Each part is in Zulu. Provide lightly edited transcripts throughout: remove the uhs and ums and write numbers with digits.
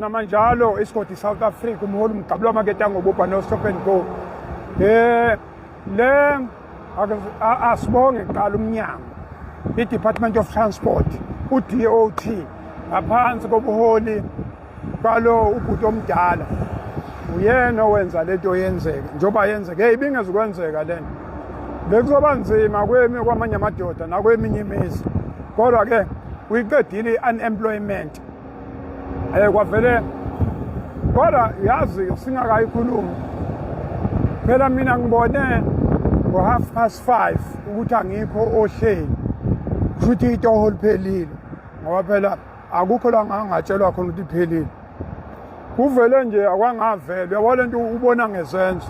manjalo isigodi South Africa umholi umgabula amakete angobupha no stop and go le asibonge qala umnyango i-Department of Transport u-DOT ngaphansi kobuholi kwalo ubhuti omdala uyena owenza lento yenzeke njoba yenzeke ibingezokwenzeka lento bekuzoba nzima kwamanye amadoda nakweminye imizi kodwa ke uyiqedile unemployment kwavele kodwa yazi singakayikhulumi phela mina ngibone ngo5:30 ukuthi angikho ohleli futhi itoho liphelile ngoba phela akukho la ngangatshelwa khona ukuthi iphelile kuvele nje akwangavela uyabona lento ubona ngezenzo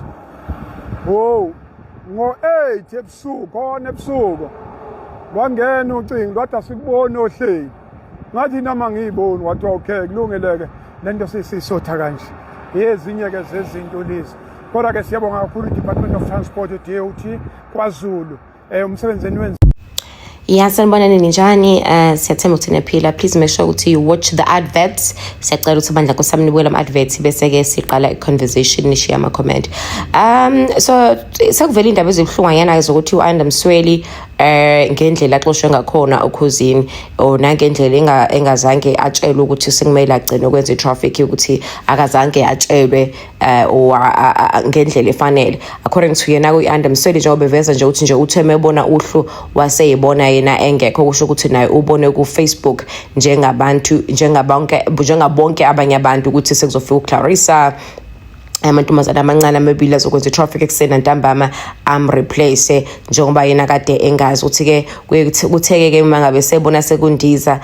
ngo8 ebusuku khona ebusuku kwangena ucingo kodwa sikubona ohleli ngathi nama ngiyiboni wathi okay kulungeleke lento sisotha kanje ezinye ke zezinto lezi kodwa ke siyabonga kakhulu i-Department of Transport DOT KwaZulu umsebenzeni wenza. Yes, sanibonani ninjani? Siyathemba ukuthi niyaphila. Please make sure ukuthi you watch the adverts. Siyacela ukuthi bandla nkosami nibuye ama adverts bese ke siqala i-conversation nishiya ama comment. So sekuvela indaba ezibuhlunganyana ukuthi uAnda Msweli ngendlela axoshwe ngakhona ukhosini nangendlela engazange atshelwe ukuthi sekumele agcine ukwenza i-traffic ukuthi akazange atshelwe ngendlela efanele. According to yena uAnda Msweli njengoba beveza nje ukuthi nje utheme ebona uhlu waseyibona yena engekho kusho ukuthi naye ubone ku Facebook njengabonke abanye abantu ukuthi sekuzofika uClarissa amantombazana amancane amabili azokwenza i-traffic ekseni ntambama replace njengoba yena kade engazi ukuthi ke kutheke ke mangabe sebona sekundiza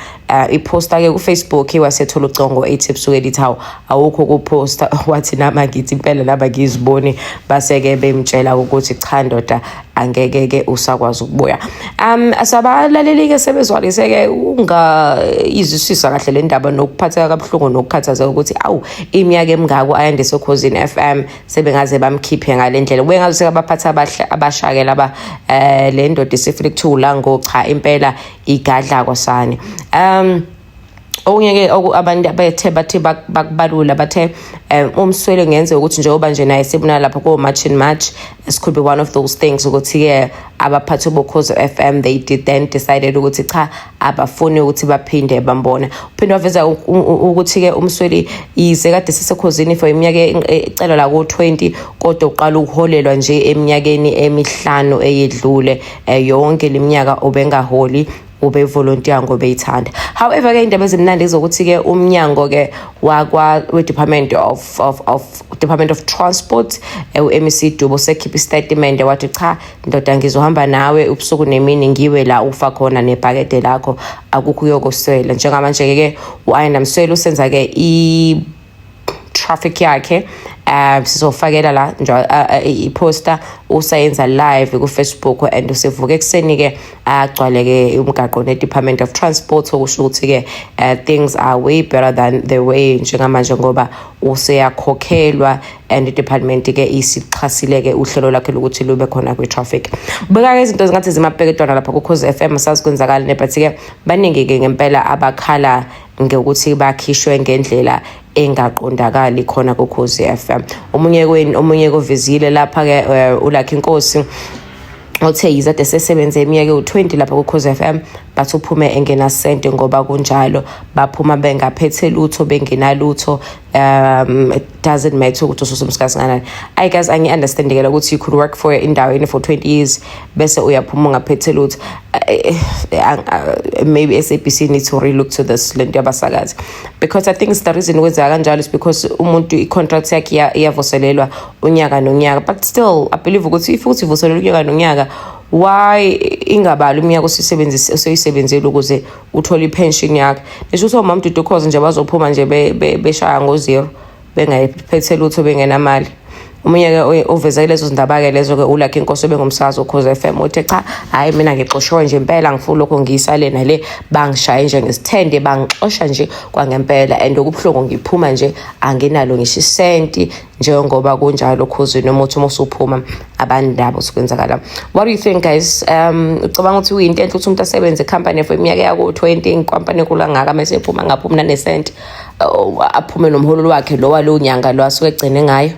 iposta ke ku Facebook wasethola ucongo ethi ebusuku lithi awukho kuposta wathi nama ngithi impela laba ngizibone base ke bemtshela ukuthi cha ndoda angeke ke usakwazi ukubuya. Asabalaleli ke sebezwalise ke izwisisa kahle le ndaba nokuphatheka kabuhlungu nokukhathazeka ukuthi iminyaka emingako ayandise Khosini FM sebengaze bamkhiphe ngalendlela kubengazi abaphatha abashake laba le ndoda isifile kuthula ngocha impela igadla kwasani. Okunye ke abantu abathe bathi bakubalula bathe umswele ngenze ukuthi njengoba nje naye sibona lapha ko March and March, this could be one of those things ukuthi ke abaphathi boKhozi FM they decided ukuthi cha abafuni ukuthi baphinde bambona. Uphinde waveza ukuthi ke umsweli ize kade sisekhosini for iminyaka ecela la ku 20 kodwa uqala ukuholelwa nje eminyakeni emihlanu eyedlule yonke leminyaka obengaholi ube volunteer ngoba ethanda. However ke indaba ezimnandi ezokuthi ke umnyango ke we Department of Transport uMC Dubo sekhipha statement wathi cha ndoda ngizohamba nawe ubusuku nemini ngiwe la ufa khona nebhakede lakho akukho yokuswela njengamanje ke uAnda Msweli usenza ke traffic yakhe sizofakela la iposter usayenza live ku Facebook and usevuka ekseni ke agcwale ke umgaqo ne Department of Transport okusho ukuthi ke things are way better than the way njengamanje ngoba useyakhokhelwa and department ke isichasile ke uhlelo lakhe lokuthi lube khona kwe traffic. Beka ke izinto zingathi zimabheketwana lapha ku Khosi FM sazikwenzakala nebathi ke baningi ke ngempela abakhala ngokuthi bakhishwe ngendlela engaqondakali khona ku Khosi FM. Omunye kuvezile lapha ke uLucky Nkosi othe izade sesebenze iminyaka u20 lapha ku Khosi FM bathi uphume engena sente ngoba kunjalo baphuma bengaphethe lutho bengenalutho. It doesn't matter ukuthi usomsikazi nganani. I guess angi understand ke ukuthi you could work for indaweni for 20 years bese uyaphuma ungaphethe lutho. Maybe SABC needs to relook to this lento yabasakazi because I think the reason why kanjalo is because umuntu i-contract yakhe iyavuselelwa unyaka nonyaka, but still I believe ukuthi if uthi vuselelwa unyaka nonyaka why ingabali umnyaka usisebenzele ukuze uthole ipension yakhe. Nesho ukuthi mama Dudu Khosi nje bazophuma nje beshaya ngo0 bengayiphethe lutho bengenamali. Omunye-ke uveze lezo zindaba-ke lezo-ke uLucky Nkosi bengumsakazi Ukhozi FM uthe cha hhayi mina ngixoshiwe nje impela ngifuna lokho ngiyisale nale bangishaye nje ngesithende bangixosha nje kwangempela and okubuhlungu ngiphuma nje anginalo ngisho isenti njengoba kunjalo Ukhozi noma uthi uma usuphuma abandaba usukwenzakala. What do you think guys? Ucabanga ukuthi uyinto enhle ukuthi umuntu asebenze ecompany for iminyaka yaku-20 inkampani enkulu kangaka mase ephuma ngaphumi nanesenti aphume nomholo wakhe lo walo nyanga lo asuke egcine ngayo?